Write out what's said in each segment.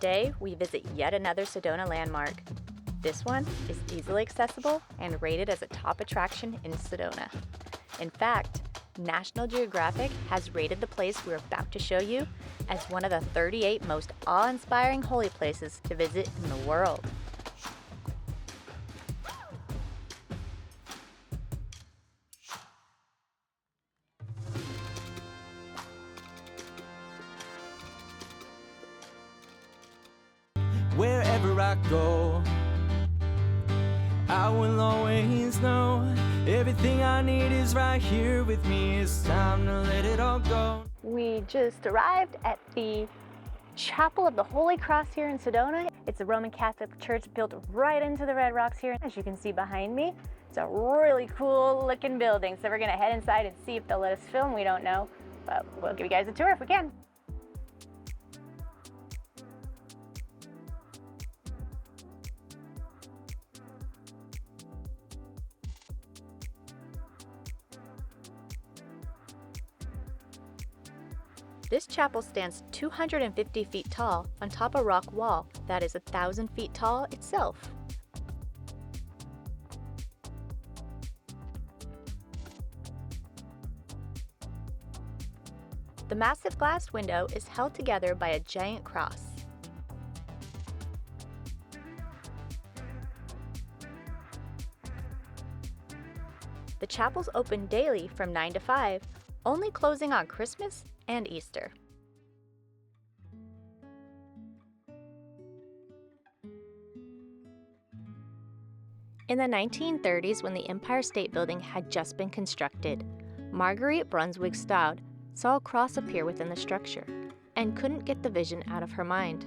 Today, we visit yet another Sedona landmark. This one is easily accessible and rated as a top attraction in Sedona. In fact, National Geographic has rated the place we're about to show you as one of the 38 most awe-inspiring holy places to visit in the world. Wherever I go, I will always know everything I need is right here with me. It's time to let it all go. We just arrived at the Chapel of the Holy Cross here in Sedona. It's a Roman Catholic church built right into the red rocks here. As you can see behind me, it's a really cool looking building. So we're gonna head inside and see if they'll let us film. We don't know, but we'll give you guys a tour if we can. This chapel stands 250 feet tall on top of a rock wall that is 1,000 feet tall itself. The massive glass window is held together by a giant cross. The chapel's open daily from 9 to 5, only closing on Christmas and Easter. In the 1930s, when the Empire State Building had just been constructed, Marguerite Brunswick-Staud saw a cross appear within the structure and couldn't get the vision out of her mind.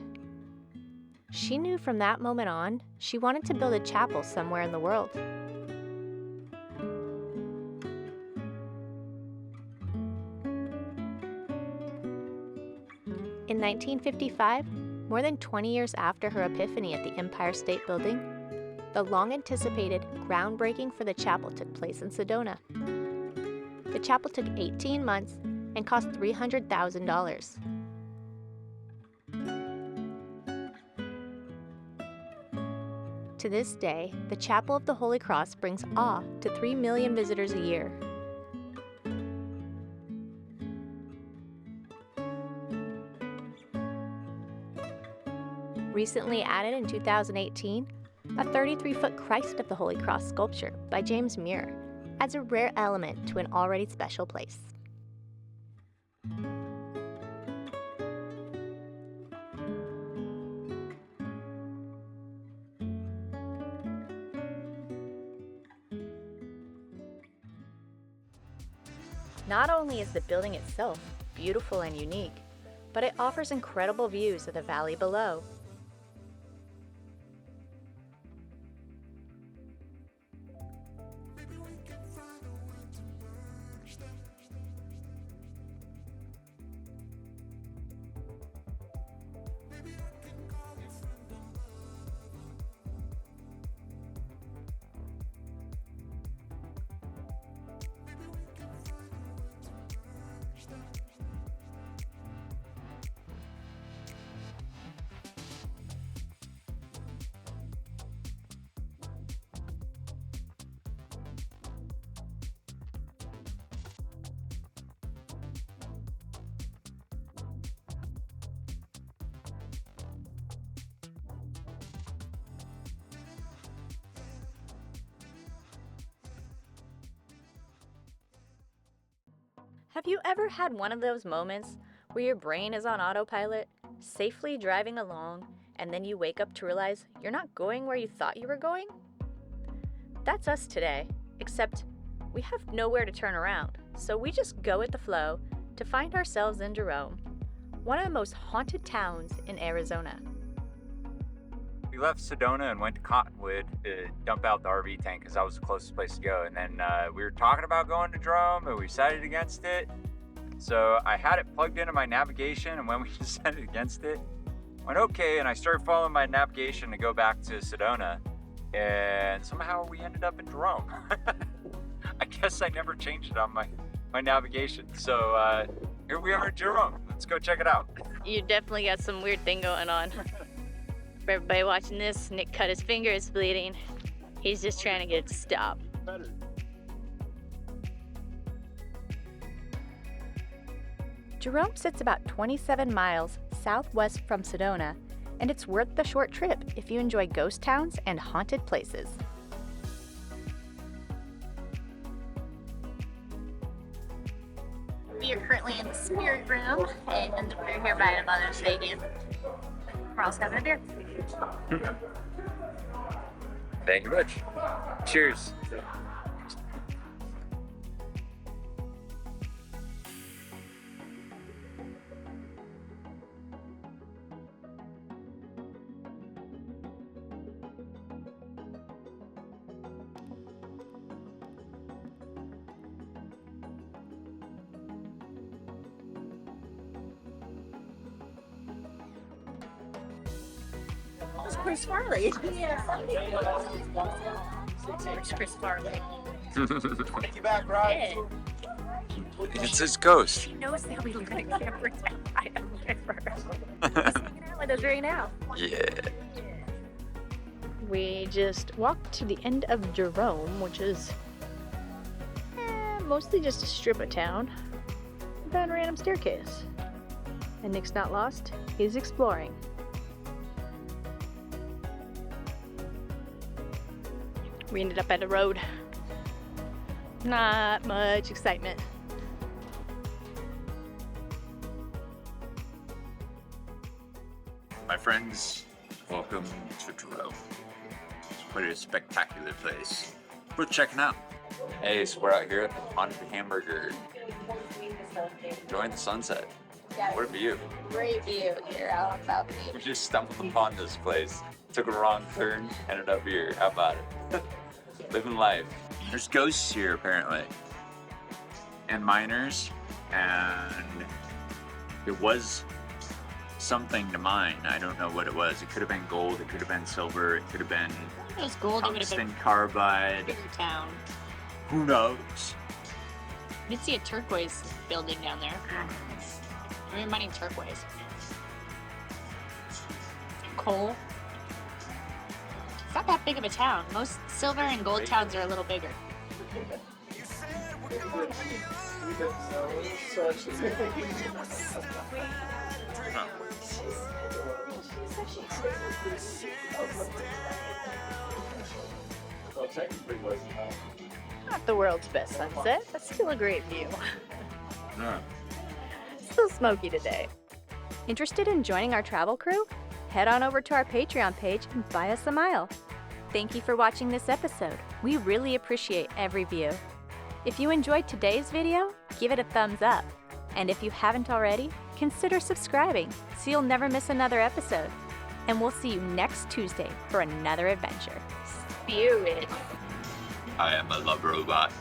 She knew from that moment on she wanted to build a chapel somewhere in the world. In 1955, more than 20 years after her epiphany at the Empire State Building, the long-anticipated groundbreaking for the chapel took place in Sedona. The chapel took 18 months and cost $300,000. To this day, the Chapel of the Holy Cross brings awe to 3 million visitors a year. Recently added in 2018, a 33-foot Christ of the Holy Cross sculpture by James Muir adds a rare element to an already special place. Not only is the building itself beautiful and unique, but it offers incredible views of the valley below. Have you ever had one of those moments where your brain is on autopilot, safely driving along, and then you wake up to realize you're not going where you thought you were going? That's us today, except we have nowhere to turn around, so we just go with the flow to find ourselves in Jerome, one of the most haunted towns in Arizona. We left Sedona and went to Cottonwood to dump out the RV tank because that was the closest place to go. And then we were talking about going to Jerome, but we decided against it. So I had it plugged into my navigation, and when we decided against it, I went okay, and I started following my navigation to go back to Sedona, and somehow we ended up in Jerome. I guess I never changed it on my navigation. So here we are at Jerome. Let's go check it out. You definitely got some weird thing going on. For everybody watching this, Nick cut his finger, it's bleeding. He's just trying to get it to stop. Jerome sits about 27 miles southwest from Sedona, and it's worth the short trip if you enjoy ghost towns and haunted places. We are currently in the spirit room, and we're here by a Mother's Day gift. We're also having a beer. Thank you much. Cheers. It's Chris Farley. It's Chris Farley. Take you back, right? It's his ghost. He knows that we live in a camper town by a river. He's hanging out with us right now. Yeah. We just walked to the end of Jerome, which is mostly just a strip of town with a random staircase. And Nick's not lost, he's exploring. We ended up at a road. Not much excitement. My friends, welcome to Jerome. It's quite a spectacular place. Worth checking out. Hey, so we're out here at the Haunted Hamburger. Enjoying the sunset. What a view. Great view here out on balcony. We just stumbled upon this place. Took a wrong turn, ended up here. How about it? Living life. There's ghosts here apparently. And miners. And it was something to mine. I don't know what it was. It could have been gold, it could have been silver, it could have been If it was gold, it would have tungsten been carbide. a bigger town. Who knows? I did see a turquoise building down there. We're mining turquoise. Coal. It's not that big of a town. Most silver and gold towns are a little bigger. Not the world's best sunset, but still a great view. No. Still smoky today. Interested in joining our travel crew? Head on over to our Patreon page and buy us a mile. Thank you for watching this episode. We really appreciate every view. If you enjoyed today's video, give it a thumbs up. And if you haven't already, consider subscribing so you'll never miss another episode. And we'll see you next Tuesday for another adventure. Spirit. I am a love robot.